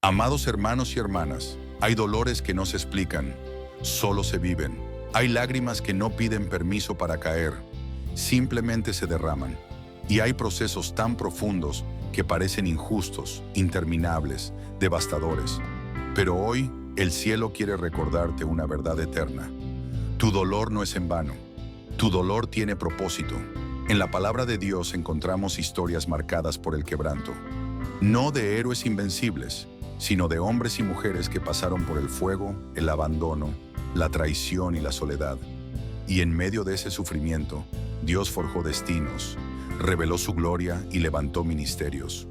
Amados hermanos y hermanas, hay dolores que no se explican, solo se viven. Hay lágrimas que no piden permiso para caer, simplemente se derraman. Y hay procesos tan profundos que parecen injustos, interminables, devastadores. Pero hoy, el cielo quiere recordarte una verdad eterna. Tu dolor no es en vano. Tu dolor tiene propósito. En la palabra de Dios encontramos historias marcadas por el quebranto. No de héroes invencibles, sino de hombres y mujeres que pasaron por el fuego, el abandono, la traición y la soledad. Y en medio de ese sufrimiento, Dios forjó destinos, reveló su gloria y levantó ministerios.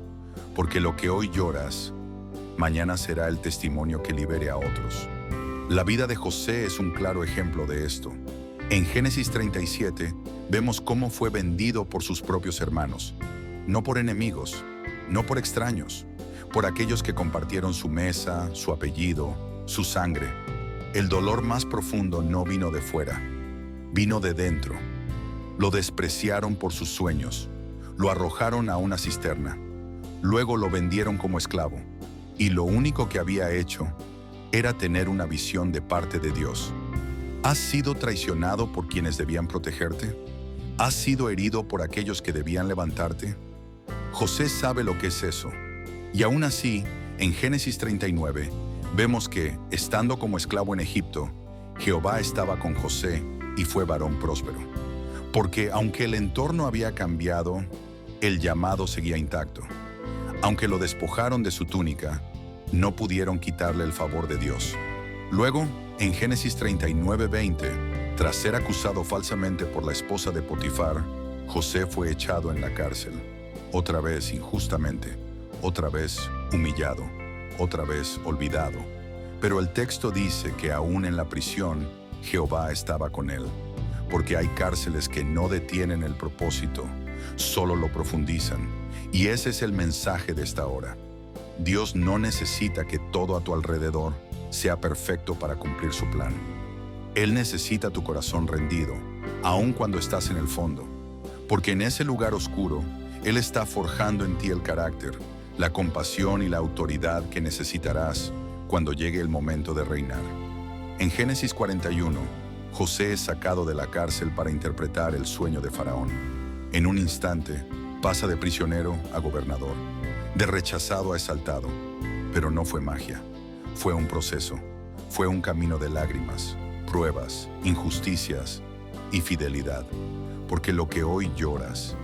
Porque lo que hoy lloras, mañana será el testimonio que libere a otros. La vida de José es un claro ejemplo de esto. En Génesis 37 vemos cómo fue vendido por sus propios hermanos, no por enemigos, no por extraños, por aquellos que compartieron su mesa, su apellido, su sangre. El dolor más profundo no vino de fuera, vino de dentro. Lo despreciaron por sus sueños, lo arrojaron a una cisterna, luego lo vendieron como esclavo, y lo único que había hecho era tener una visión de parte de Dios. ¿Has sido traicionado por quienes debían protegerte? ¿Has sido herido por aquellos que debían levantarte? José sabe lo que es eso. Y aún así, en Génesis 39, vemos que, estando como esclavo en Egipto, Jehová estaba con José y fue varón próspero. Porque aunque el entorno había cambiado, el llamado seguía intacto. Aunque lo despojaron de su túnica, no pudieron quitarle el favor de Dios. Luego, en Génesis 39:20, tras ser acusado falsamente por la esposa de Potifar, José fue echado en la cárcel, otra vez injustamente, otra vez humillado, otra vez olvidado. Pero el texto dice que aún en la prisión, Jehová estaba con él, porque hay cárceles que no detienen el propósito, solo lo profundizan. Y ese es el mensaje de esta hora. Dios no necesita que todo a tu alrededor sea perfecto para cumplir su plan. Él necesita tu corazón rendido, aun cuando estás en el fondo, porque en ese lugar oscuro, Él está forjando en ti el carácter, la compasión y la autoridad que necesitarás cuando llegue el momento de reinar. En Génesis 41, José es sacado de la cárcel para interpretar el sueño de Faraón. En un instante, pasa de prisionero a gobernador, de rechazado a exaltado. Pero no fue magia, fue un proceso, fue un camino de lágrimas, pruebas, injusticias y fidelidad. Porque lo que hoy lloras,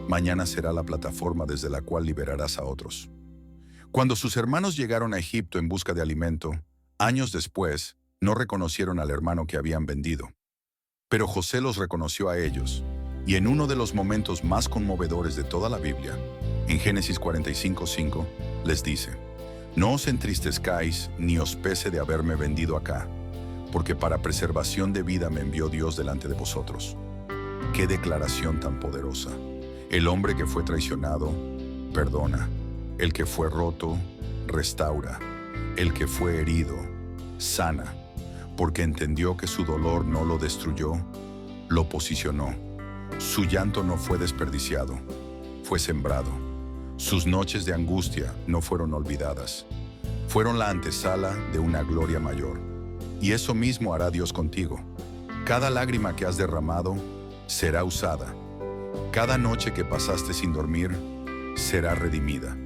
mañana será la plataforma desde la cual liberarás a otros. Cuando sus hermanos llegaron a Egipto en busca de alimento, años después, no reconocieron al hermano que habían vendido. Pero José los reconoció a ellos, y en uno de los momentos más conmovedores de toda la Biblia, en Génesis 45:5, les dice: «No os entristezcáis ni os pese de haberme vendido acá, porque para preservación de vida me envió Dios delante de vosotros». ¡Qué declaración tan poderosa! El hombre que fue traicionado, perdona. El que fue roto, restaura. El que fue herido, sana. Porque entendió que su dolor no lo destruyó, lo posicionó. Su llanto no fue desperdiciado, fue sembrado. Sus noches de angustia no fueron olvidadas. Fueron la antesala de una gloria mayor. Y eso mismo hará Dios contigo. Cada lágrima que has derramado será usada. Cada noche que pasaste sin dormir será redimida.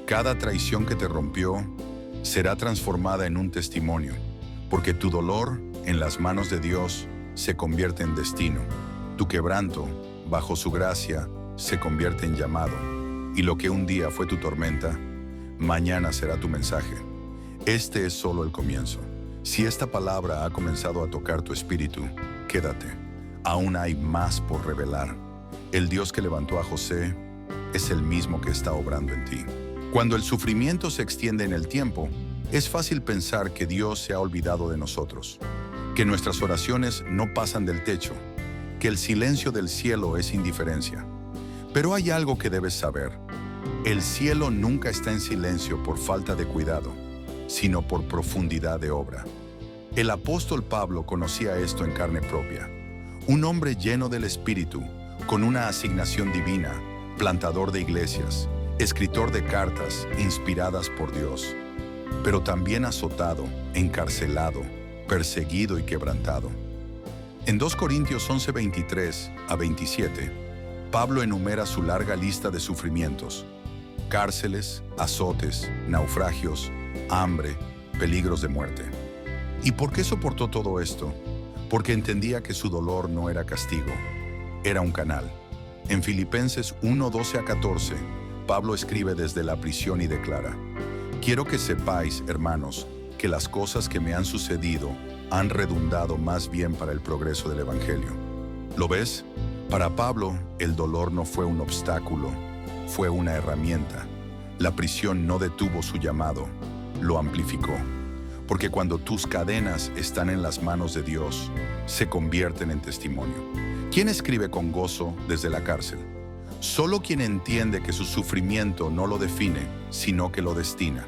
Cada traición que te rompió será transformada en un testimonio, porque tu dolor en las manos de Dios se convierte en destino. Tu quebranto, bajo su gracia, se convierte en llamado. Y lo que un día fue tu tormenta, mañana será tu mensaje. Este es solo el comienzo. Si esta palabra ha comenzado a tocar tu espíritu, quédate. Aún hay más por revelar. El Dios que levantó a José es el mismo que está obrando en ti. Cuando el sufrimiento se extiende en el tiempo, es fácil pensar que Dios se ha olvidado de nosotros, que nuestras oraciones no pasan del techo, que el silencio del cielo es indiferencia. Pero hay algo que debes saber. El cielo nunca está en silencio por falta de cuidado, sino por profundidad de obra. El apóstol Pablo conocía esto en carne propia. Un hombre lleno del Espíritu, con una asignación divina, plantador de iglesias, escritor de cartas inspiradas por Dios. pero también azotado, encarcelado, perseguido y quebrantado. En 2 Corintios 11:23 a 27, Pablo enumera su larga lista de sufrimientos: cárceles, azotes, naufragios, hambre, peligros de muerte. ¿Y por qué soportó todo esto? Porque entendía que su dolor no era castigo, era un canal. En Filipenses 1:12 a 14, Pablo escribe desde la prisión y declara: quiero que sepáis, hermanos, que las cosas que me han sucedido han redundado más bien para el progreso del Evangelio. ¿Lo ves? Para Pablo, el dolor no fue un obstáculo, fue una herramienta. La prisión no detuvo su llamado, lo amplificó. Porque cuando tus cadenas están en las manos de Dios, se convierten en testimonio. ¿Quién escribe con gozo desde la cárcel? Solo quien entiende que su sufrimiento no lo define, sino que lo destina.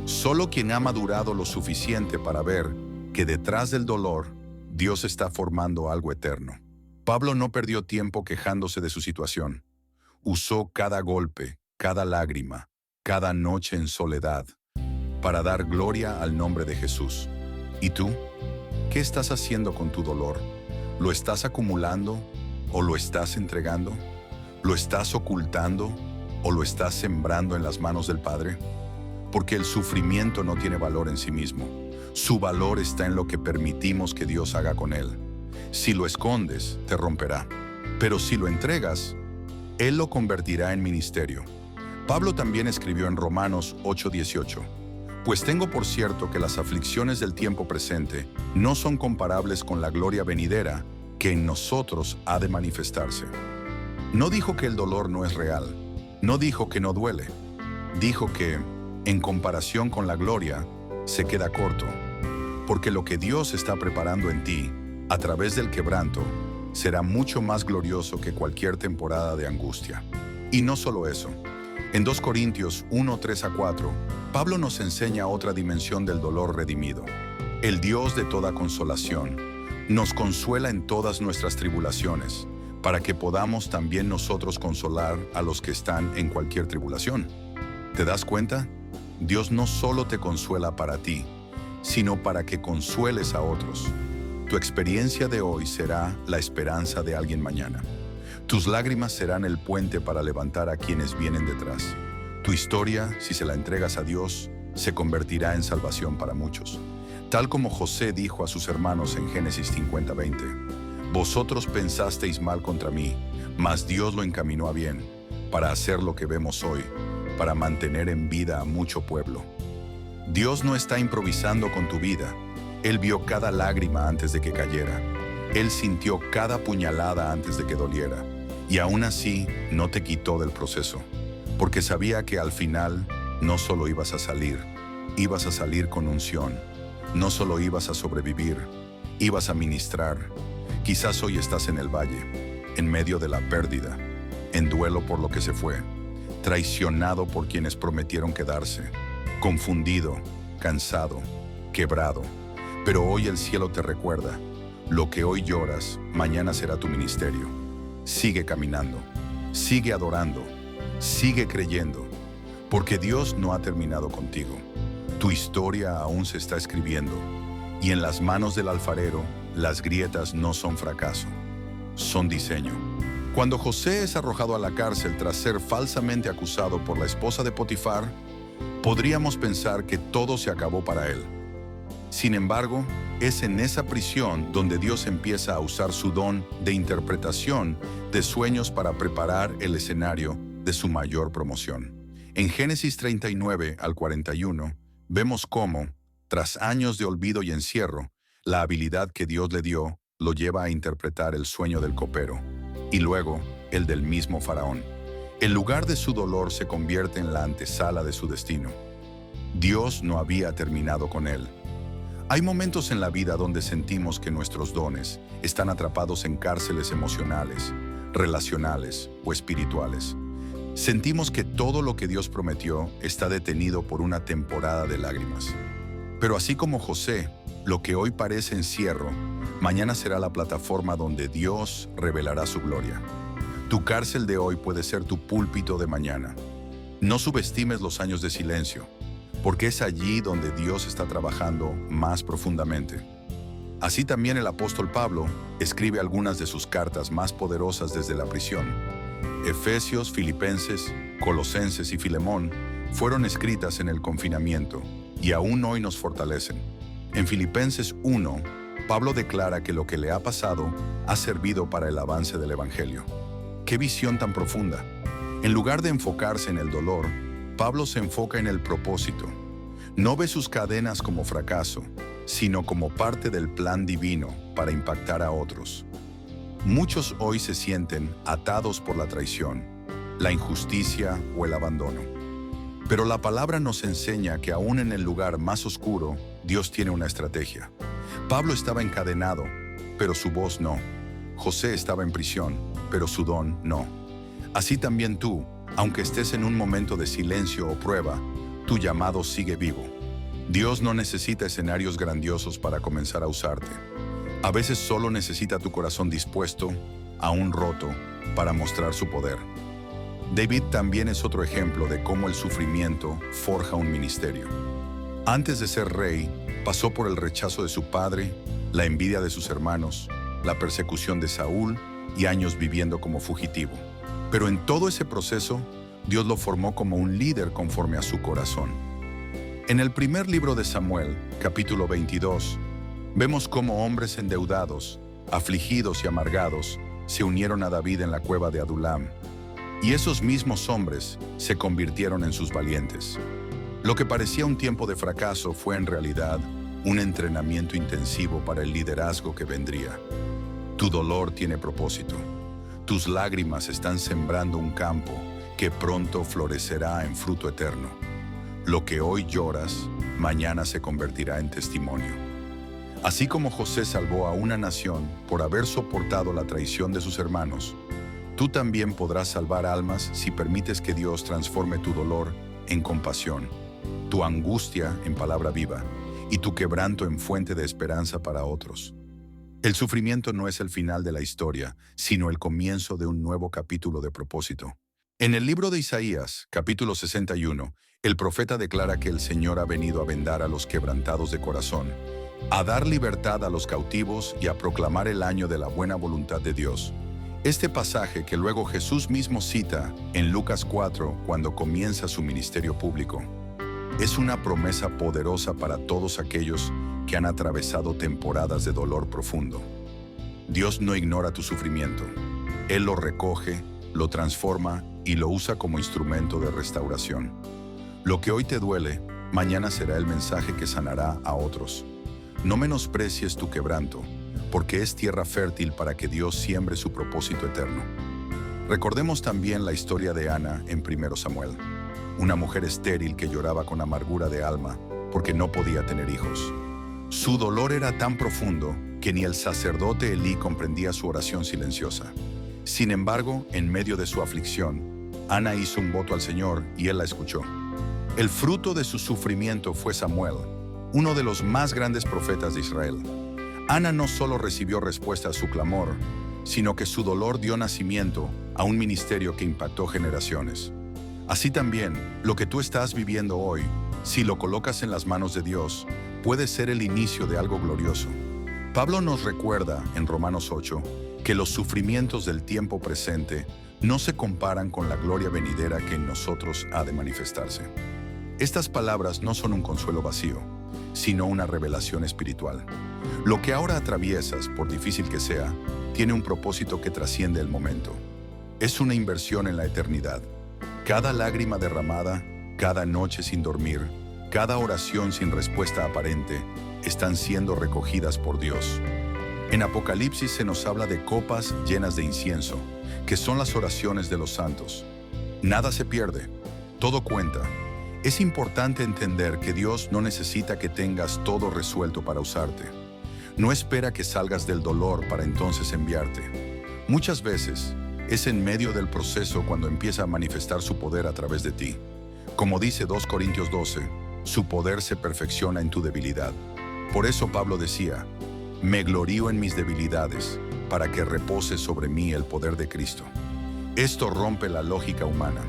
Solo quien ha madurado lo suficiente para ver que detrás del dolor, Dios está formando algo eterno. Pablo no perdió tiempo quejándose de su situación. Usó cada golpe, cada lágrima, cada noche en soledad, para dar gloria al nombre de Jesús. ¿Y tú? ¿Qué estás haciendo con tu dolor? ¿Lo estás acumulando o lo estás entregando? ¿Lo estás ocultando o lo estás sembrando en las manos del Padre? Porque el sufrimiento no tiene valor en sí mismo. Su valor está en lo que permitimos que Dios haga con él. Si lo escondes, te romperá. Pero si lo entregas, Él lo convertirá en ministerio. Pablo también escribió en Romanos 8:18: pues tengo por cierto que las aflicciones del tiempo presente no son comparables con la gloria venidera que en nosotros ha de manifestarse. No dijo que el dolor no es real, no dijo que no duele, dijo que, en comparación con la gloria, se queda corto, porque lo que Dios está preparando en ti, a través del quebranto, será mucho más glorioso que cualquier temporada de angustia. Y no solo eso. En 2 Corintios 1:3 a 4, Pablo nos enseña otra dimensión del dolor redimido. El Dios de toda consolación nos consuela en todas nuestras tribulaciones, para que podamos también nosotros consolar a los que están en cualquier tribulación. ¿Te das cuenta? Dios no solo te consuela para ti, sino para que consueles a otros. Tu experiencia de hoy será la esperanza de alguien mañana. Tus lágrimas serán el puente para levantar a quienes vienen detrás. Tu historia, si se la entregas a Dios, se convertirá en salvación para muchos. Tal como José dijo a sus hermanos en Génesis 50:20: vosotros pensasteis mal contra mí, mas Dios lo encaminó a bien, para hacer lo que vemos hoy, para mantener en vida a mucho pueblo. Dios no está improvisando con tu vida. Él vio cada lágrima antes de que cayera. Él sintió cada puñalada antes de que doliera. Y aún así, no te quitó del proceso, porque sabía que al final no solo ibas a salir con unción. No solo ibas a sobrevivir, ibas a ministrar. Quizás hoy estás en el valle, en medio de la pérdida, en duelo por lo que se fue, traicionado por quienes prometieron quedarse, confundido, cansado, quebrado. Pero hoy el cielo te recuerda: lo que hoy lloras, mañana será tu ministerio. Sigue caminando, sigue adorando, sigue creyendo, porque Dios no ha terminado contigo. Tu historia aún se está escribiendo, y en las manos del alfarero, las grietas no son fracaso, son diseño. Cuando José es arrojado a la cárcel tras ser falsamente acusado por la esposa de Potifar, podríamos pensar que todo se acabó para él. Sin embargo, es en esa prisión donde Dios empieza a usar su don de interpretación de sueños para preparar el escenario de su mayor promoción. En Génesis 39 al 41, vemos cómo, tras años de olvido y encierro, la habilidad que Dios le dio lo lleva a interpretar el sueño del copero, y luego el del mismo faraón. El lugar de su dolor se convierte en la antesala de su destino. Dios no había terminado con él. Hay momentos en la vida donde sentimos que nuestros dones están atrapados en cárceles emocionales, relacionales o espirituales. Sentimos que todo lo que Dios prometió está detenido por una temporada de lágrimas. Pero así como José, lo que hoy parece encierro, mañana será la plataforma donde Dios revelará su gloria. Tu cárcel de hoy puede ser tu púlpito de mañana. No subestimes los años de silencio, porque es allí donde Dios está trabajando más profundamente. Así también el apóstol Pablo escribe algunas de sus cartas más poderosas desde la prisión. Efesios, Filipenses, Colosenses y Filemón fueron escritas en el confinamiento y aún hoy nos fortalecen. En Filipenses 1, Pablo declara que lo que le ha pasado ha servido para el avance del Evangelio. ¡Qué visión tan profunda! En lugar de enfocarse en el dolor, Pablo se enfoca en el propósito. No ve sus cadenas como fracaso, sino como parte del plan divino para impactar a otros. Muchos hoy se sienten atados por la traición, la injusticia o el abandono. Pero la palabra nos enseña que aún en el lugar más oscuro, Dios tiene una estrategia. Pablo estaba encadenado, pero su voz no. José estaba en prisión, pero su don no. Así también tú, aunque estés en un momento de silencio o prueba, tu llamado sigue vivo. Dios no necesita escenarios grandiosos para comenzar a usarte. A veces solo necesita tu corazón dispuesto, aún roto, para mostrar su poder. David también es otro ejemplo de cómo el sufrimiento forja un ministerio. Antes de ser rey, pasó por el rechazo de su padre, la envidia de sus hermanos, la persecución de Saúl y años viviendo como fugitivo. Pero en todo ese proceso, Dios lo formó como un líder conforme a su corazón. En el primer libro de Samuel, capítulo 22, vemos cómo hombres endeudados, afligidos y amargados se unieron a David en la cueva de Adulam, y esos mismos hombres se convirtieron en sus valientes. Lo que parecía un tiempo de fracaso fue en realidad un entrenamiento intensivo para el liderazgo que vendría. Tu dolor tiene propósito. Tus lágrimas están sembrando un campo que pronto florecerá en fruto eterno. Lo que hoy lloras, mañana se convertirá en testimonio. Así como José salvó a una nación por haber soportado la traición de sus hermanos, tú también podrás salvar almas si permites que Dios transforme tu dolor en compasión, tu angustia en palabra viva y tu quebranto en fuente de esperanza para otros. El sufrimiento no es el final de la historia, sino el comienzo de un nuevo capítulo de propósito. En el libro de Isaías, capítulo 61, el profeta declara que el Señor ha venido a vendar a los quebrantados de corazón, a dar libertad a los cautivos y a proclamar el año de la buena voluntad de Dios. Este pasaje que luego Jesús mismo cita en Lucas 4 cuando comienza su ministerio público, es una promesa poderosa para todos aquellos que han atravesado temporadas de dolor profundo. Dios no ignora tu sufrimiento. Él lo recoge, lo transforma y lo usa como instrumento de restauración. Lo que hoy te duele, mañana será el mensaje que sanará a otros. No menosprecies tu quebranto, porque es tierra fértil para que Dios siembre su propósito eterno. Recordemos también la historia de Ana en 1 Samuel, una mujer estéril que lloraba con amargura de alma porque no podía tener hijos. Su dolor era tan profundo que ni el sacerdote Elí comprendía su oración silenciosa. Sin embargo, en medio de su aflicción, Ana hizo un voto al Señor y Él la escuchó. El fruto de su sufrimiento fue Samuel, uno de los más grandes profetas de Israel. Ana no solo recibió respuesta a su clamor, sino que su dolor dio nacimiento a un ministerio que impactó generaciones. Así también, lo que tú estás viviendo hoy, si lo colocas en las manos de Dios, puede ser el inicio de algo glorioso. Pablo nos recuerda en Romanos 8 que los sufrimientos del tiempo presente no se comparan con la gloria venidera que en nosotros ha de manifestarse. Estas palabras no son un consuelo vacío, sino una revelación espiritual. Lo que ahora atraviesas, por difícil que sea, tiene un propósito que trasciende el momento. Es una inversión en la eternidad. Cada lágrima derramada, cada noche sin dormir, cada oración sin respuesta aparente, están siendo recogidas por Dios. En Apocalipsis se nos habla de copas llenas de incienso, que son las oraciones de los santos. Nada se pierde, todo cuenta. Es importante entender que Dios no necesita que tengas todo resuelto para usarte. No espera que salgas del dolor para entonces enviarte. Muchas veces, es en medio del proceso cuando empieza a manifestar su poder a través de ti. Como dice 2 Corintios 12, su poder se perfecciona en tu debilidad. Por eso Pablo decía, me glorío en mis debilidades, para que repose sobre mí el poder de Cristo. Esto rompe la lógica humana.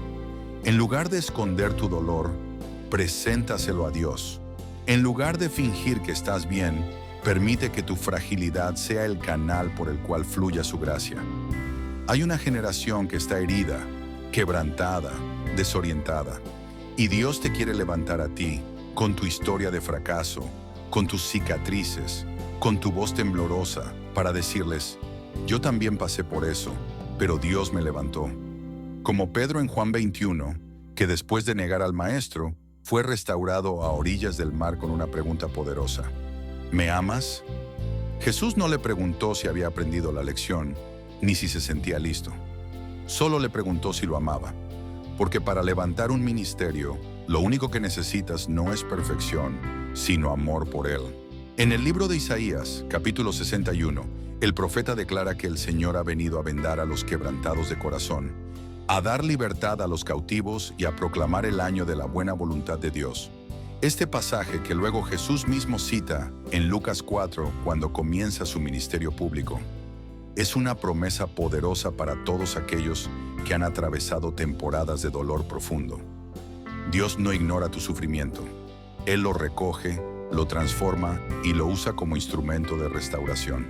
En lugar de esconder tu dolor, preséntaselo a Dios. En lugar de fingir que estás bien, permite que tu fragilidad sea el canal por el cual fluya su gracia. Hay una generación que está herida, quebrantada, desorientada, y Dios te quiere levantar a ti con tu historia de fracaso, con tus cicatrices, con tu voz temblorosa, para decirles: yo también pasé por eso, pero Dios me levantó. Como Pedro en Juan 21, que después de negar al Maestro, fue restaurado a orillas del mar con una pregunta poderosa: ¿me amas? Jesús no le preguntó si había aprendido la lección, ni si se sentía listo. Solo le preguntó si lo amaba, porque para levantar un ministerio, lo único que necesitas no es perfección, sino amor por Él. En el libro de Isaías, capítulo 61, el profeta declara que el Señor ha venido a vendar a los quebrantados de corazón, a dar libertad a los cautivos y a proclamar el año de la buena voluntad de Dios. Este pasaje, que luego Jesús mismo cita en Lucas 4 cuando comienza su ministerio público, es una promesa poderosa para todos aquellos que han atravesado temporadas de dolor profundo. Dios no ignora tu sufrimiento. Él lo recoge, lo transforma y lo usa como instrumento de restauración.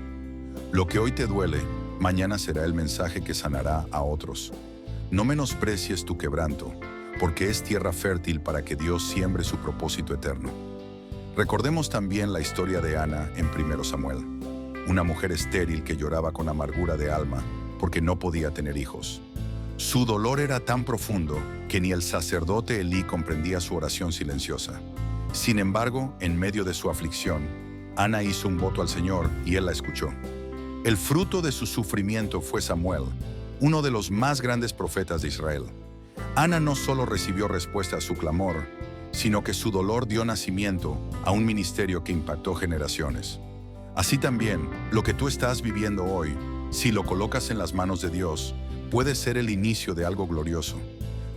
Lo que hoy te duele, mañana será el mensaje que sanará a otros. No menosprecies tu quebranto, porque es tierra fértil para que Dios siembre su propósito eterno. Recordemos también la historia de Ana en 1 Samuel, una mujer estéril que lloraba con amargura de alma porque no podía tener hijos. Su dolor era tan profundo que ni el sacerdote Elí comprendía su oración silenciosa. Sin embargo, en medio de su aflicción, Ana hizo un voto al Señor y Él la escuchó. El fruto de su sufrimiento fue Samuel, uno de los más grandes profetas de Israel. Ana no solo recibió respuesta a su clamor, sino que su dolor dio nacimiento a un ministerio que impactó generaciones. Así también, lo que tú estás viviendo hoy, si lo colocas en las manos de Dios, puede ser el inicio de algo glorioso.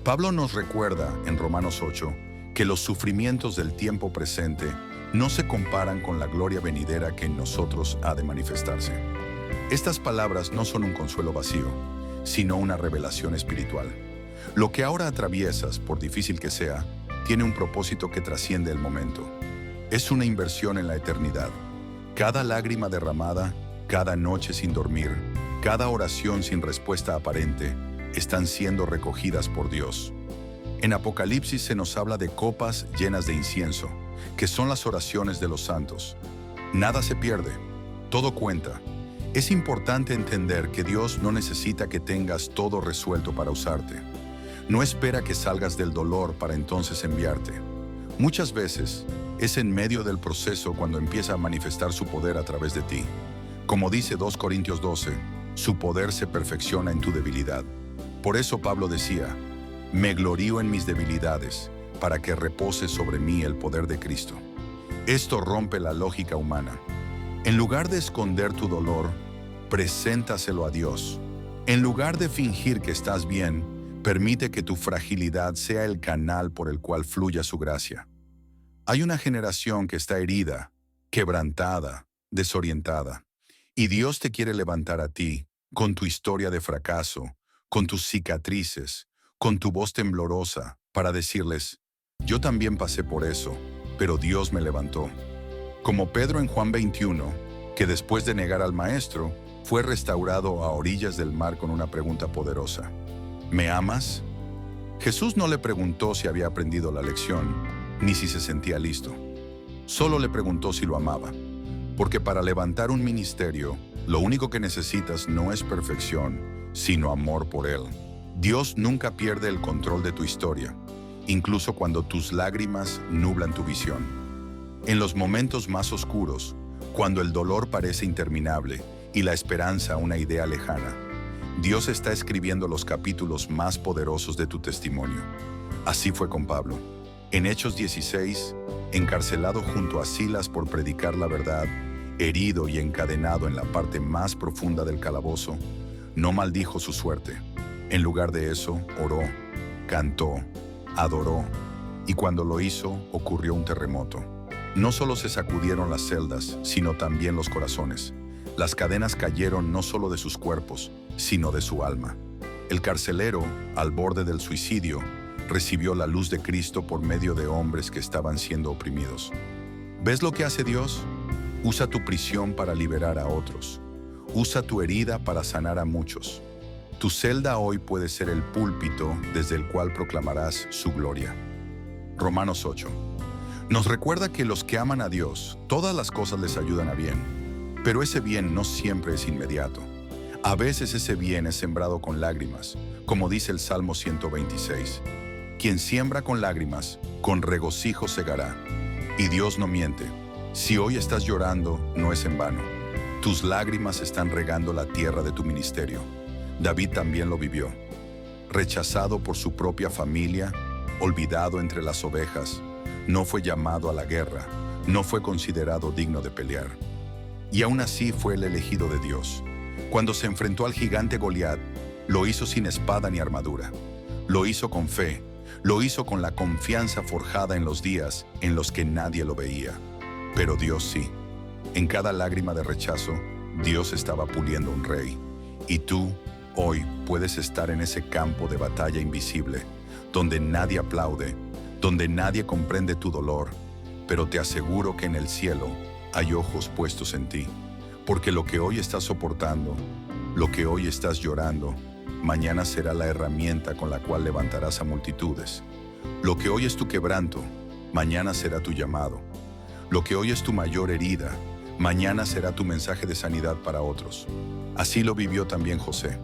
Pablo nos recuerda en Romanos 8 que los sufrimientos del tiempo presente no se comparan con la gloria venidera que en nosotros ha de manifestarse. Estas palabras no son un consuelo vacío, sino una revelación espiritual. Lo que ahora atraviesas, por difícil que sea, tiene un propósito que trasciende el momento. Es una inversión en la eternidad. Cada lágrima derramada, cada noche sin dormir, cada oración sin respuesta aparente, están siendo recogidas por Dios. En Apocalipsis se nos habla de copas llenas de incienso, que son las oraciones de los santos. Nada se pierde, todo cuenta. Es importante entender que Dios no necesita que tengas todo resuelto para usarte. No espera que salgas del dolor para entonces enviarte. Muchas veces es en medio del proceso cuando empieza a manifestar su poder a través de ti. Como dice 2 Corintios 12, su poder se perfecciona en tu debilidad. Por eso Pablo decía: me glorío en mis debilidades, para que repose sobre mí el poder de Cristo. Esto rompe la lógica humana. En lugar de esconder tu dolor, preséntaselo a Dios. En lugar de fingir que estás bien, permite que tu fragilidad sea el canal por el cual fluya su gracia. Hay una generación que está herida, quebrantada, desorientada, y Dios te quiere levantar a ti, con tu historia de fracaso, con tus cicatrices, con tu voz temblorosa, para decirles: yo también pasé por eso, pero Dios me levantó. Como Pedro en Juan 21, que después de negar al Maestro, fue restaurado a orillas del mar con una pregunta poderosa: ¿me amas? Jesús no le preguntó si había aprendido la lección, ni si se sentía listo. Solo le preguntó si lo amaba, porque para levantar un ministerio, lo único que necesitas no es perfección, sino amor por Él. Dios nunca pierde el control de tu historia, incluso cuando tus lágrimas nublan tu visión. En los momentos más oscuros, cuando el dolor parece interminable y la esperanza una idea lejana, Dios está escribiendo los capítulos más poderosos de tu testimonio. Así fue con Pablo. En Hechos 16, encarcelado junto a Silas por predicar la verdad, herido y encadenado en la parte más profunda del calabozo, no maldijo su suerte. En lugar de eso, oró, cantó, adoró, y cuando lo hizo, ocurrió un terremoto. No solo se sacudieron las celdas, sino también los corazones. Las cadenas cayeron no solo de sus cuerpos, sino de su alma. El carcelero, al borde del suicidio, recibió la luz de Cristo por medio de hombres que estaban siendo oprimidos. ¿Ves lo que hace Dios? Usa tu prisión para liberar a otros. Usa tu herida para sanar a muchos. Tu celda hoy puede ser el púlpito desde el cual proclamarás su gloria. Romanos 8. Nos recuerda que los que aman a Dios, todas las cosas les ayudan a bien. Pero ese bien no siempre es inmediato. A veces ese bien es sembrado con lágrimas, como dice el Salmo 126. Quien siembra con lágrimas, con regocijo segará. Y Dios no miente. Si hoy estás llorando, no es en vano. Tus lágrimas están regando la tierra de tu ministerio. David también lo vivió. Rechazado por su propia familia, olvidado entre las ovejas, no fue llamado a la guerra, no fue considerado digno de pelear. Y aún así fue el elegido de Dios. Cuando se enfrentó al gigante Goliat, lo hizo sin espada ni armadura. Lo hizo con fe, lo hizo con la confianza forjada en los días en los que nadie lo veía. Pero Dios sí. En cada lágrima de rechazo, Dios estaba puliendo un rey. Y tú, hoy, puedes estar en ese campo de batalla invisible, donde nadie aplaude, donde nadie comprende tu dolor, pero te aseguro que en el cielo hay ojos puestos en ti. Porque lo que hoy estás soportando, lo que hoy estás llorando, mañana será la herramienta con la cual levantarás a multitudes. Lo que hoy es tu quebranto, mañana será tu llamado. Lo que hoy es tu mayor herida, mañana será tu mensaje de sanidad para otros. Así lo vivió también José.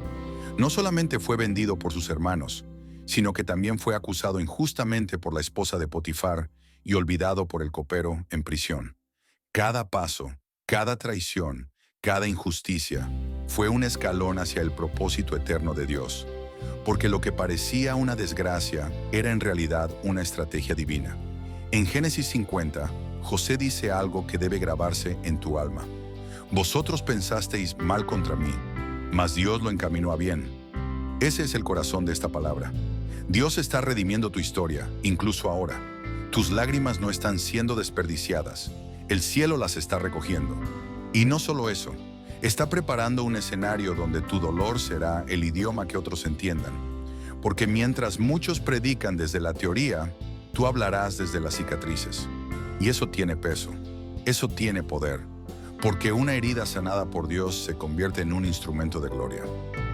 No solamente fue vendido por sus hermanos, sino que también fue acusado injustamente por la esposa de Potifar y olvidado por el copero en prisión. Cada paso, cada traición, cada injusticia fue un escalón hacia el propósito eterno de Dios, porque lo que parecía una desgracia era en realidad una estrategia divina. En Génesis 50, José dice algo que debe grabarse en tu alma. Vosotros pensasteis mal contra mí, mas Dios lo encaminó a bien. Ese es el corazón de esta palabra. Dios está redimiendo tu historia, incluso ahora. Tus lágrimas no están siendo desperdiciadas. El cielo las está recogiendo. Y no solo eso, está preparando un escenario donde tu dolor será el idioma que otros entiendan. Porque mientras muchos predican desde la teoría, tú hablarás desde las cicatrices. Y eso tiene peso, eso tiene poder. Porque una herida sanada por Dios se convierte en un instrumento de gloria.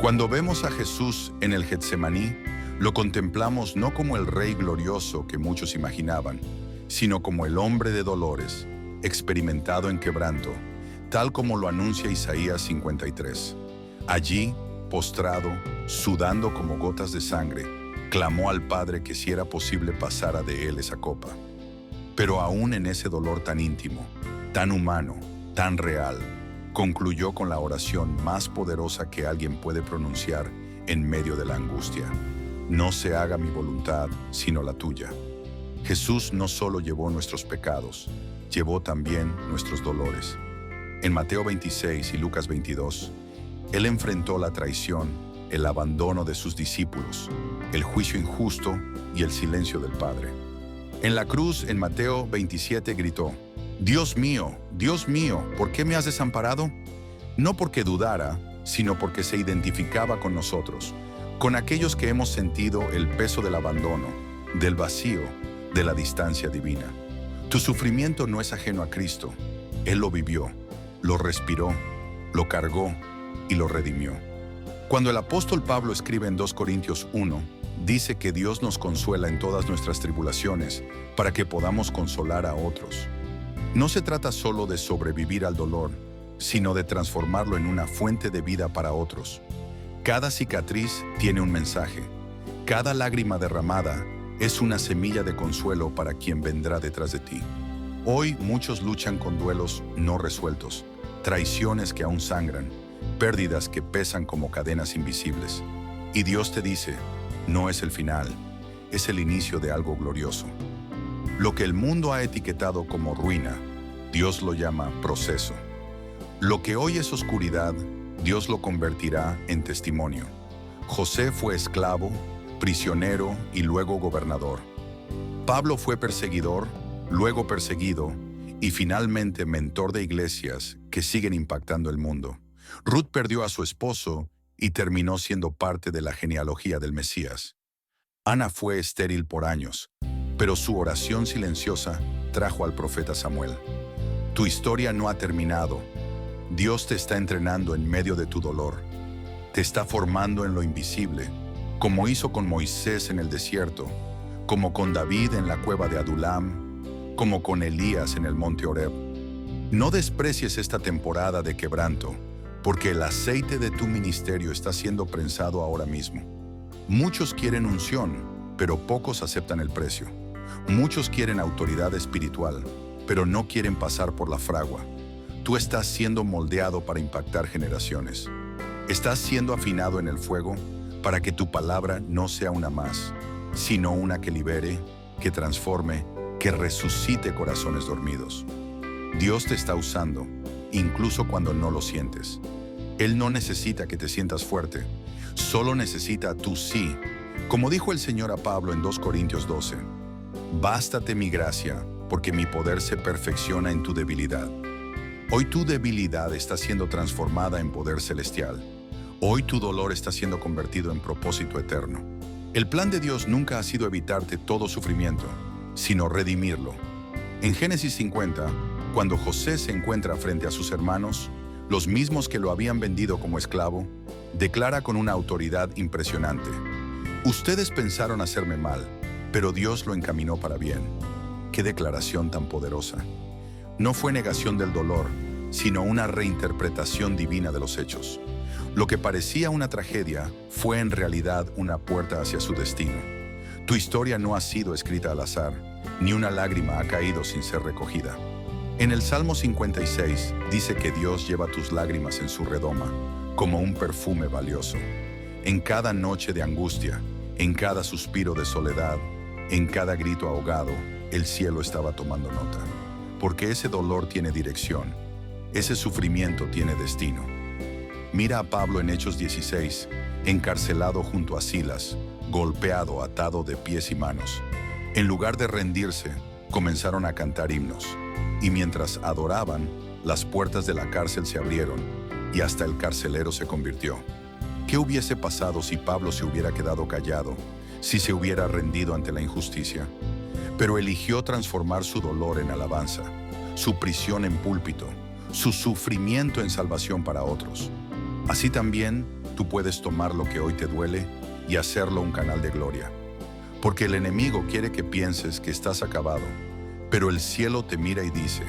Cuando vemos a Jesús en el Getsemaní, lo contemplamos no como el Rey glorioso que muchos imaginaban, sino como el hombre de dolores, experimentado en quebranto, tal como lo anuncia Isaías 53. Allí, postrado, sudando como gotas de sangre, clamó al Padre que si era posible pasara de él esa copa. Pero aún en ese dolor tan íntimo, tan humano, tan real, concluyó con la oración más poderosa que alguien puede pronunciar en medio de la angustia. No se haga mi voluntad, sino la tuya. Jesús no solo llevó nuestros pecados, llevó también nuestros dolores. En Mateo 26 y Lucas 22, Él enfrentó la traición, el abandono de sus discípulos, el juicio injusto y el silencio del Padre. En la cruz, en Mateo 27, gritó: Dios mío, ¿por qué me has desamparado? No porque dudara, sino porque se identificaba con nosotros, con aquellos que hemos sentido el peso del abandono, del vacío, de la distancia divina. Tu sufrimiento no es ajeno a Cristo. Él lo vivió, lo respiró, lo cargó y lo redimió. Cuando el apóstol Pablo escribe en 2 Corintios 1, dice que Dios nos consuela en todas nuestras tribulaciones para que podamos consolar a otros. No se trata solo de sobrevivir al dolor, sino de transformarlo en una fuente de vida para otros. Cada cicatriz tiene un mensaje. Cada lágrima derramada es una semilla de consuelo para quien vendrá detrás de ti. Hoy muchos luchan con duelos no resueltos, traiciones que aún sangran, pérdidas que pesan como cadenas invisibles. Y Dios te dice, no es el final, es el inicio de algo glorioso. Lo que el mundo ha etiquetado como ruina, Dios lo llama proceso. Lo que hoy es oscuridad, Dios lo convertirá en testimonio. José fue esclavo, prisionero y luego gobernador. Pablo fue perseguidor, luego perseguido y finalmente mentor de iglesias que siguen impactando el mundo. Ruth perdió a su esposo y terminó siendo parte de la genealogía del Mesías. Ana fue estéril por años, pero su oración silenciosa trajo al profeta Samuel. Tu historia no ha terminado. Dios te está entrenando en medio de tu dolor. Te está formando en lo invisible, como hizo con Moisés en el desierto, como con David en la cueva de Adulam, como con Elías en el monte Horeb. No desprecies esta temporada de quebranto, porque el aceite de tu ministerio está siendo prensado ahora mismo. Muchos quieren unción, pero pocos aceptan el precio. Muchos quieren autoridad espiritual, pero no quieren pasar por la fragua. Tú estás siendo moldeado para impactar generaciones. Estás siendo afinado en el fuego para que tu palabra no sea una más, sino una que libere, que transforme, que resucite corazones dormidos. Dios te está usando, incluso cuando no lo sientes. Él no necesita que te sientas fuerte, solo necesita tu sí. Como dijo el Señor a Pablo en 2 Corintios 12, bástate mi gracia, porque mi poder se perfecciona en tu debilidad. Hoy tu debilidad está siendo transformada en poder celestial. Hoy tu dolor está siendo convertido en propósito eterno. El plan de Dios nunca ha sido evitarte todo sufrimiento, sino redimirlo. En Génesis 50, cuando José se encuentra frente a sus hermanos, los mismos que lo habían vendido como esclavo, declara con una autoridad impresionante: ustedes pensaron hacerme mal, pero Dios lo encaminó para bien. ¡Qué declaración tan poderosa! No fue negación del dolor, sino una reinterpretación divina de los hechos. Lo que parecía una tragedia fue en realidad una puerta hacia su destino. Tu historia no ha sido escrita al azar, ni una lágrima ha caído sin ser recogida. En el Salmo 56 dice que Dios lleva tus lágrimas en su redoma, como un perfume valioso. En cada noche de angustia, en cada suspiro de soledad, en cada grito ahogado, el cielo estaba tomando nota. Porque ese dolor tiene dirección, ese sufrimiento tiene destino. Mira a Pablo en Hechos 16, encarcelado junto a Silas, golpeado, atado de pies y manos. En lugar de rendirse, comenzaron a cantar himnos. Y mientras adoraban, las puertas de la cárcel se abrieron y hasta el carcelero se convirtió. ¿Qué hubiese pasado si Pablo se hubiera quedado callado, si se hubiera rendido ante la injusticia? Pero eligió transformar su dolor en alabanza, su prisión en púlpito, su sufrimiento en salvación para otros. Así también tú puedes tomar lo que hoy te duele y hacerlo un canal de gloria. Porque el enemigo quiere que pienses que estás acabado, pero el cielo te mira y dice: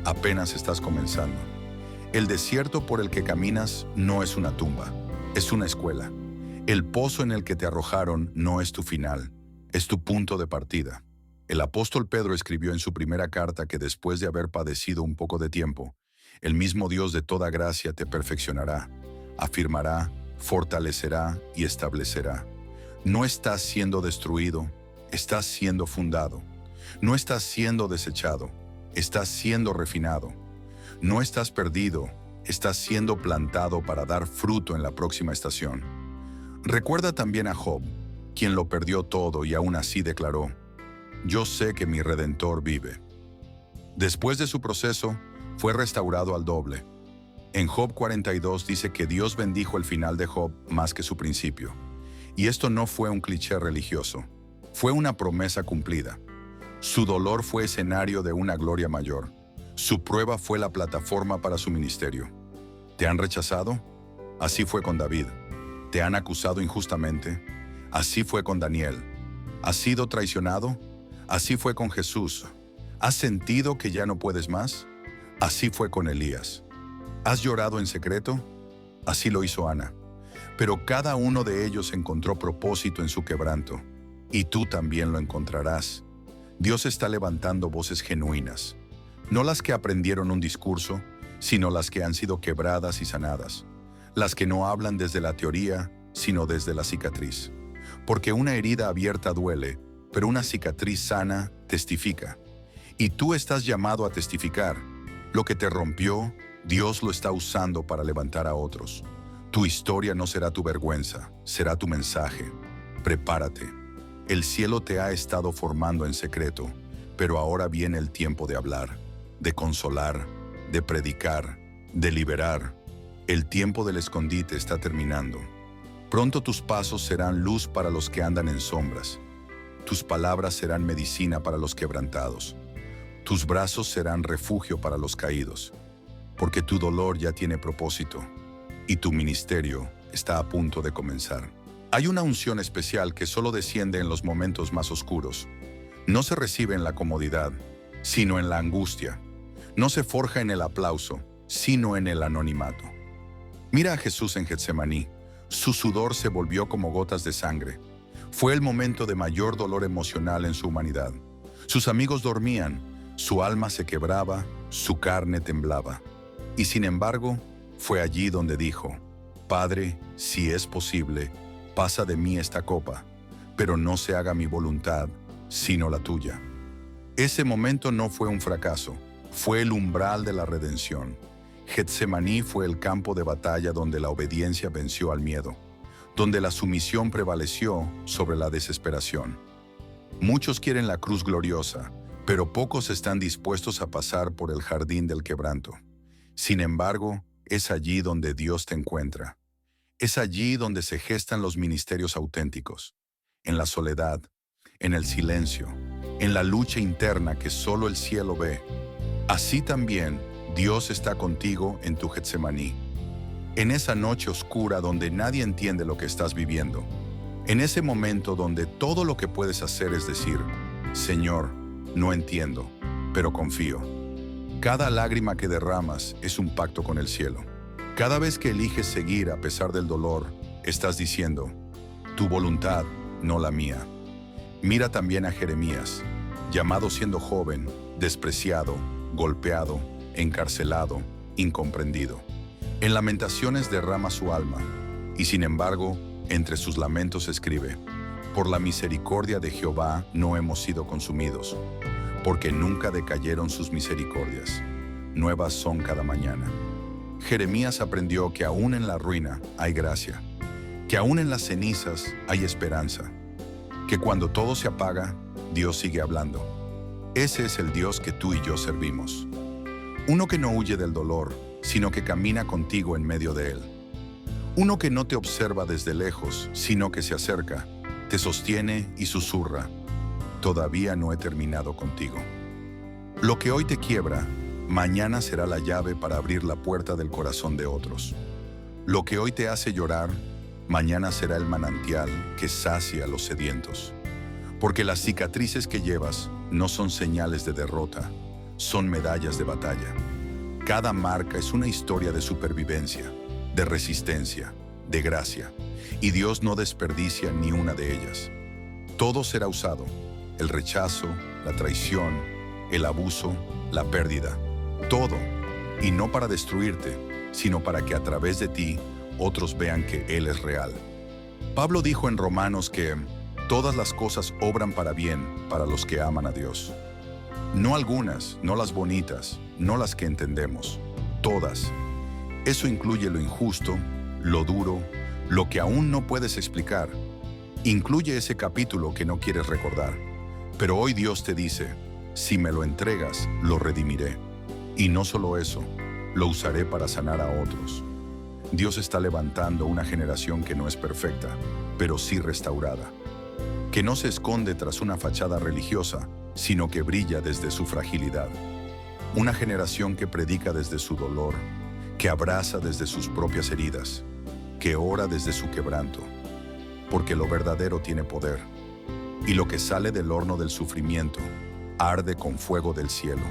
apenas estás comenzando. El desierto por el que caminas no es una tumba, es una escuela. El pozo en el que te arrojaron no es tu final, es tu punto de partida. El apóstol Pedro escribió en su primera carta que después de haber padecido un poco de tiempo, el mismo Dios de toda gracia te perfeccionará, afirmará, fortalecerá y establecerá. No estás siendo destruido, estás siendo fundado. No estás siendo desechado, estás siendo refinado. No estás perdido, estás siendo plantado para dar fruto en la próxima estación. Recuerda también a Job, quien lo perdió todo y aún así declaró: yo sé que mi Redentor vive. Después de su proceso, fue restaurado al doble. En Job 42 dice que Dios bendijo el final de Job más que su principio. Y esto no fue un cliché religioso, fue una promesa cumplida. Su dolor fue escenario de una gloria mayor. Su prueba fue la plataforma para su ministerio. ¿Te han rechazado? Así fue con David. ¿Te han acusado injustamente? Así fue con Daniel. ¿Has sido traicionado? Así fue con Jesús. ¿Has sentido que ya no puedes más? Así fue con Elías. ¿Has llorado en secreto? Así lo hizo Ana. Pero cada uno de ellos encontró propósito en su quebranto, y tú también lo encontrarás. Dios está levantando voces genuinas, no las que aprendieron un discurso, sino las que han sido quebradas y sanadas, las que no hablan desde la teoría, sino desde la cicatriz. Porque una herida abierta duele, pero una cicatriz sana testifica. Y tú estás llamado a testificar. Lo que te rompió, Dios lo está usando para levantar a otros. Tu historia no será tu vergüenza, será tu mensaje. Prepárate. El cielo te ha estado formando en secreto, pero ahora viene el tiempo de hablar, de consolar, de predicar, de liberar. El tiempo del escondite está terminando. Pronto tus pasos serán luz para los que andan en sombras. Tus palabras serán medicina para los quebrantados. Tus brazos serán refugio para los caídos, porque tu dolor ya tiene propósito y tu ministerio está a punto de comenzar. Hay una unción especial que solo desciende en los momentos más oscuros. No se recibe en la comodidad, sino en la angustia. No se forja en el aplauso, sino en el anonimato. Mira a Jesús en Getsemaní. Su sudor se volvió como gotas de sangre. Fue el momento de mayor dolor emocional en su humanidad. Sus amigos dormían, su alma se quebraba, su carne temblaba. Y sin embargo, fue allí donde dijo: Padre, si es posible, pasa de mí esta copa, pero no se haga mi voluntad, sino la tuya. Ese momento no fue un fracaso, fue el umbral de la redención. Getsemaní fue el campo de batalla donde la obediencia venció al miedo, donde la sumisión prevaleció sobre la desesperación. Muchos quieren la cruz gloriosa, pero pocos están dispuestos a pasar por el jardín del quebranto. Sin embargo, es allí donde Dios te encuentra. Es allí donde se gestan los ministerios auténticos, en la soledad, en el silencio, en la lucha interna que solo el cielo ve. Así también, Dios está contigo en tu Getsemaní, en esa noche oscura donde nadie entiende lo que estás viviendo, en ese momento donde todo lo que puedes hacer es decir: Señor, no entiendo, pero confío. Cada lágrima que derramas es un pacto con el cielo. Cada vez que eliges seguir a pesar del dolor, estás diciendo: tu voluntad, no la mía. Mira también a Jeremías, llamado siendo joven, despreciado, golpeado, encarcelado, incomprendido. En Lamentaciones derrama su alma, y sin embargo, entre sus lamentos escribe: por la misericordia de Jehová no hemos sido consumidos, porque nunca decayeron sus misericordias. Nuevas son cada mañana. Jeremías aprendió que aún en la ruina hay gracia, que aún en las cenizas hay esperanza, que cuando todo se apaga, Dios sigue hablando. Ese es el Dios que tú y yo servimos. Uno que no huye del dolor, sino que camina contigo en medio de él. Uno que no te observa desde lejos, sino que se acerca, te sostiene y susurra: todavía no he terminado contigo. Lo que hoy te quiebra, mañana será la llave para abrir la puerta del corazón de otros. Lo que hoy te hace llorar, mañana será el manantial que sacia a los sedientos. Porque las cicatrices que llevas no son señales de derrota, son medallas de batalla. Cada marca es una historia de supervivencia, de resistencia, de gracia, y Dios no desperdicia ni una de ellas. Todo será usado: el rechazo, la traición, el abuso, la pérdida, todo, y no para destruirte, sino para que a través de ti otros vean que Él es real. Pablo dijo en Romanos que todas las cosas obran para bien para los que aman a Dios. No algunas, no las bonitas, no las que entendemos, todas. Eso incluye lo injusto, lo duro, lo que aún no puedes explicar. Incluye ese capítulo que no quieres recordar. Pero hoy Dios te dice: si me lo entregas, lo redimiré. Y no solo eso, lo usaré para sanar a otros. Dios está levantando una generación que no es perfecta, pero sí restaurada, que no se esconde tras una fachada religiosa, sino que brilla desde su fragilidad. Una generación que predica desde su dolor, que abraza desde sus propias heridas, que ora desde su quebranto, porque lo verdadero tiene poder, y lo que sale del horno del sufrimiento arde con fuego del cielo.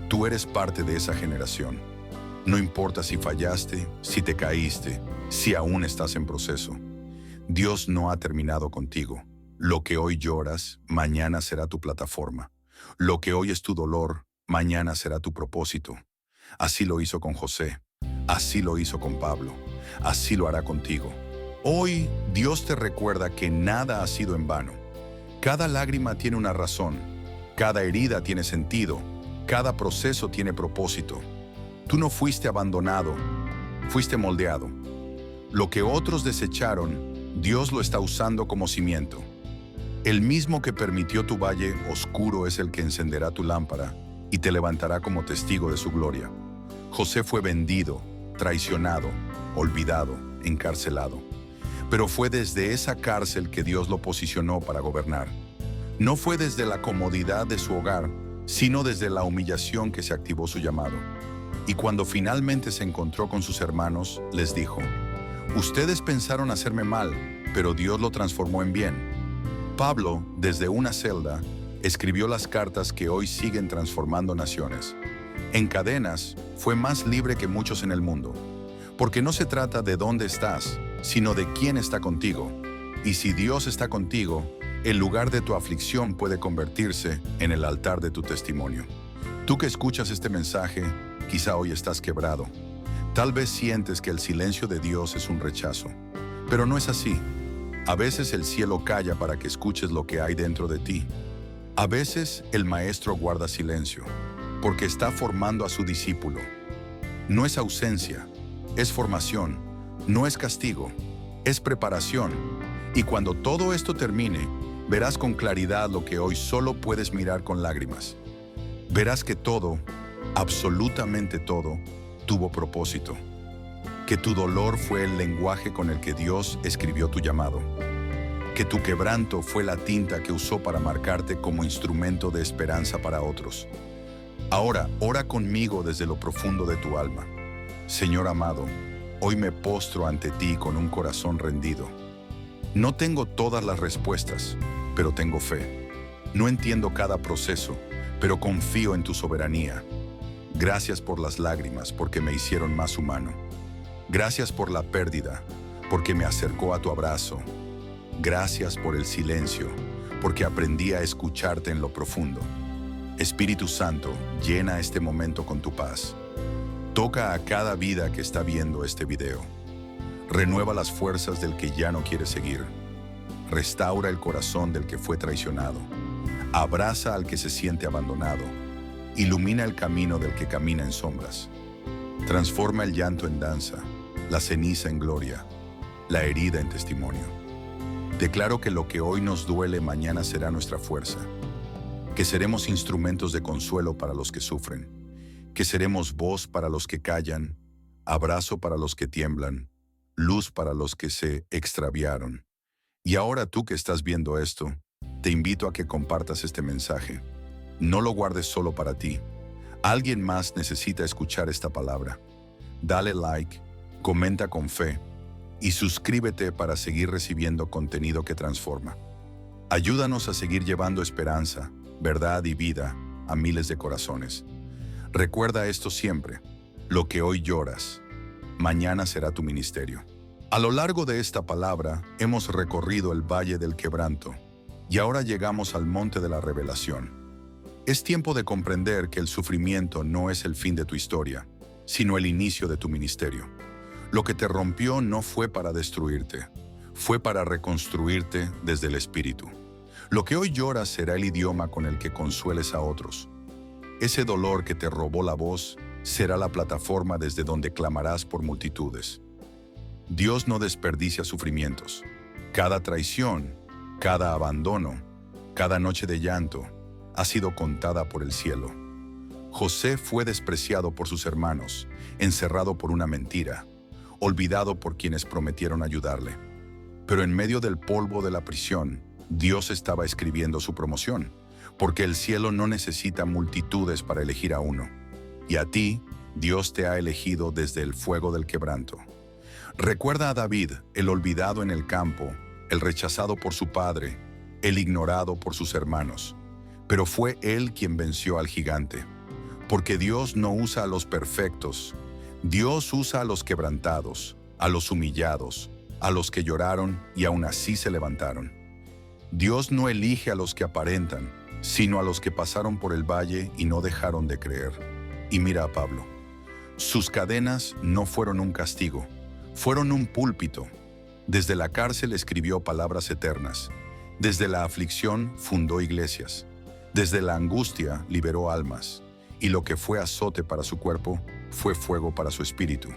Tú eres parte de esa generación. No importa si fallaste, si te caíste, si aún estás en proceso. Dios no ha terminado contigo. Lo que hoy lloras, mañana será tu plataforma. Lo que hoy es tu dolor, mañana será tu propósito. Así lo hizo con José, así lo hizo con Pablo, así lo hará contigo. Hoy Dios te recuerda que nada ha sido en vano. Cada lágrima tiene una razón, cada herida tiene sentido, cada proceso tiene propósito. Tú no fuiste abandonado, fuiste moldeado. Lo que otros desecharon, Dios lo está usando como cimiento. El mismo que permitió tu valle oscuro es el que encenderá tu lámpara y te levantará como testigo de su gloria. José fue vendido, traicionado, olvidado, encarcelado. pero fue desde esa cárcel que Dios lo posicionó para gobernar. No fue desde la comodidad de su hogar, sino desde la humillación que se activó su llamado. Y cuando finalmente se encontró con sus hermanos, les dijo: ustedes pensaron hacerme mal, pero Dios lo transformó en bien. Pablo, desde una celda, escribió las cartas que hoy siguen transformando naciones. En cadenas, fue más libre que muchos en el mundo, porque no se trata de dónde estás, sino de quién está contigo. Y si Dios está contigo, el lugar de tu aflicción puede convertirse en el altar de tu testimonio. Tú que escuchas este mensaje, quizá hoy estás quebrado. Tal vez sientes que el silencio de Dios es un rechazo, pero no es así. A veces el cielo calla para que escuches lo que hay dentro de ti. A veces el maestro guarda silencio, porque está formando a su discípulo. No es ausencia, es formación, no es castigo, es preparación. Y cuando todo esto termine, verás con claridad lo que hoy solo puedes mirar con lágrimas. Verás que todo, absolutamente todo, tuvo propósito. Que tu dolor fue el lenguaje con el que Dios escribió tu llamado. Que tu quebranto fue la tinta que usó para marcarte como instrumento de esperanza para otros. Ahora, ora conmigo desde lo profundo de tu alma. Señor amado, hoy me postro ante ti con un corazón rendido. No tengo todas las respuestas, pero tengo fe. No entiendo cada proceso, pero confío en tu soberanía. Gracias por las lágrimas, porque me hicieron más humano. Gracias por la pérdida, porque me acercó a tu abrazo. Gracias por el silencio, porque aprendí a escucharte en lo profundo. Espíritu Santo, llena este momento con tu paz. Toca a cada vida que está viendo este video. Renueva las fuerzas del que ya no quiere seguir. Restaura el corazón del que fue traicionado. Abraza al que se siente abandonado. Ilumina el camino del que camina en sombras. Transforma el llanto en danza, la ceniza en gloria, la herida en testimonio. Declaro que lo que hoy nos duele mañana será nuestra fuerza, que seremos instrumentos de consuelo para los que sufren, que seremos voz para los que callan, abrazo para los que tiemblan, luz para los que se extraviaron. Y ahora tú que estás viendo esto, te invito a que compartas este mensaje. No lo guardes solo para ti. Alguien más necesita escuchar esta palabra. Dale like, comenta con fe y suscríbete para seguir recibiendo contenido que transforma. Ayúdanos a seguir llevando esperanza, verdad y vida a miles de corazones. Recuerda esto siempre: lo que hoy lloras, mañana será tu ministerio. A lo largo de esta palabra hemos recorrido el valle del quebranto y ahora llegamos al monte de la revelación. Es tiempo de comprender que el sufrimiento no es el fin de tu historia, sino el inicio de tu ministerio. Lo que te rompió no fue para destruirte, fue para reconstruirte desde el espíritu. Lo que hoy lloras será el idioma con el que consueles a otros. Ese dolor que te robó la voz será la plataforma desde donde clamarás por multitudes. Dios no desperdicia sufrimientos. Cada traición, cada abandono, cada noche de llanto ha sido contada por el cielo. José fue despreciado por sus hermanos, encerrado por una mentira, olvidado por quienes prometieron ayudarle. Pero en medio del polvo de la prisión, Dios estaba escribiendo su promoción, porque el cielo no necesita multitudes para elegir a uno. Y a ti, Dios te ha elegido desde el fuego del quebranto. Recuerda a David, el olvidado en el campo, el rechazado por su padre, el ignorado por sus hermanos. Pero fue él quien venció al gigante. Porque Dios no usa a los perfectos. Dios usa a los quebrantados, a los humillados, a los que lloraron y aún así se levantaron. Dios no elige a los que aparentan, sino a los que pasaron por el valle y no dejaron de creer. Y mira a Pablo. Sus cadenas no fueron un castigo, fueron un púlpito. Desde la cárcel escribió palabras eternas. Desde la aflicción fundó iglesias. Desde la angustia liberó almas. Y lo que fue azote para su cuerpo fue fuego para su espíritu.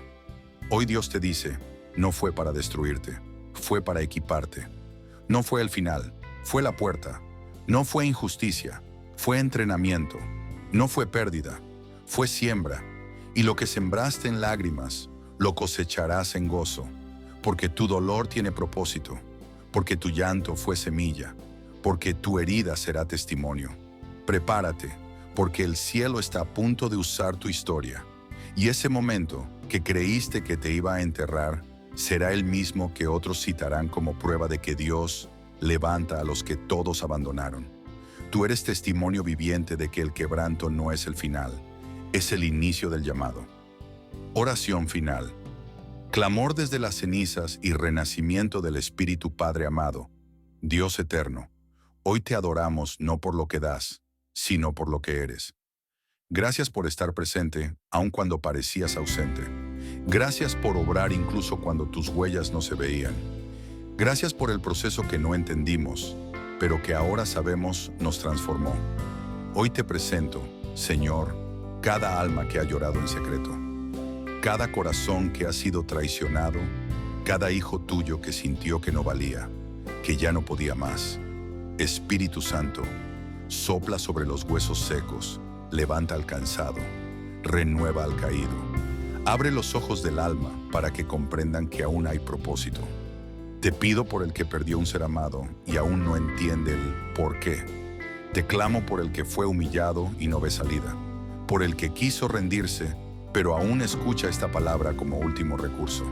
Hoy Dios te dice, no fue para destruirte, fue para equiparte. No fue el final, fue la puerta. No fue injusticia, fue entrenamiento. No fue pérdida, fue siembra. Y lo que sembraste en lágrimas, lo cosecharás en gozo. porque tu dolor tiene propósito, porque tu llanto fue semilla, porque tu herida será testimonio. Prepárate, porque el cielo está a punto de usar tu historia, y ese momento que creíste que te iba a enterrar será el mismo que otros citarán como prueba de que Dios levanta a los que todos abandonaron. Tú eres testimonio viviente de que el quebranto no es el final, es el inicio del llamado. Oración final. Clamor desde las cenizas y renacimiento del Espíritu Padre amado. Dios eterno, hoy te adoramos no por lo que das, sino por lo que eres. Gracias por estar presente, aun cuando parecías ausente. Gracias por obrar incluso cuando tus huellas no se veían. Gracias por el proceso que no entendimos, pero que ahora sabemos nos transformó. Hoy te presento, Señor, cada alma que ha llorado en secreto, cada corazón que ha sido traicionado, cada hijo tuyo que sintió que no valía, que ya no podía más. Espíritu Santo, sopla sobre los huesos secos, levanta al cansado, renueva al caído. Abre los ojos del alma para que comprendan que aún hay propósito. Te pido por el que perdió un ser amado y aún no entiende el por qué. Te clamo por el que fue humillado y no ve salida, por el que quiso rendirse, pero aún escucha esta palabra como último recurso.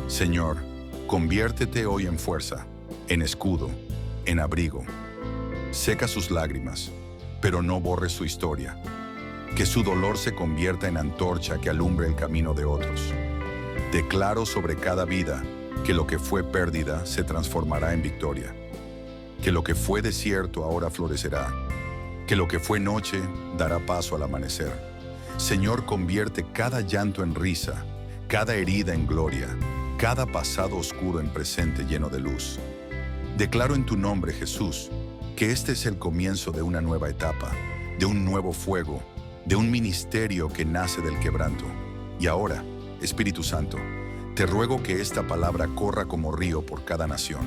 Señor, conviértete hoy en fuerza, en escudo, en abrigo. Seca sus lágrimas, pero no borres su historia. Que su dolor se convierta en antorcha que alumbre el camino de otros. Declaro sobre cada vida que lo que fue pérdida se transformará en victoria. Que lo que fue desierto ahora florecerá. Que lo que fue noche dará paso al amanecer. Señor, convierte cada llanto en risa, cada herida en gloria, cada pasado oscuro en presente lleno de luz. Declaro en tu nombre, Jesús, que este es el comienzo de una nueva etapa, de un nuevo fuego, de un ministerio que nace del quebranto. Y ahora, Espíritu Santo, te ruego que esta palabra corra como río por cada nación,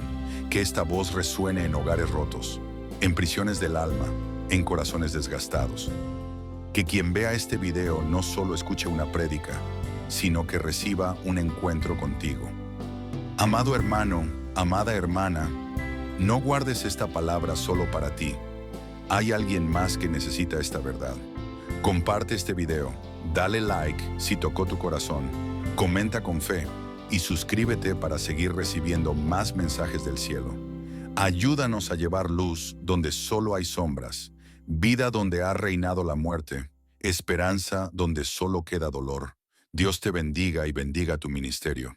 que esta voz resuene en hogares rotos, en prisiones del alma, en corazones desgastados. Que quien vea este video no solo escuche una prédica, sino que reciba un encuentro contigo. Amado hermano, amada hermana, no guardes esta palabra solo para ti. Hay alguien más que necesita esta verdad. Comparte este video, dale like si tocó tu corazón, comenta con fe y suscríbete para seguir recibiendo más mensajes del cielo. Ayúdanos a llevar luz donde solo hay sombras, vida donde ha reinado la muerte, esperanza donde solo queda dolor. Dios te bendiga y bendiga tu ministerio.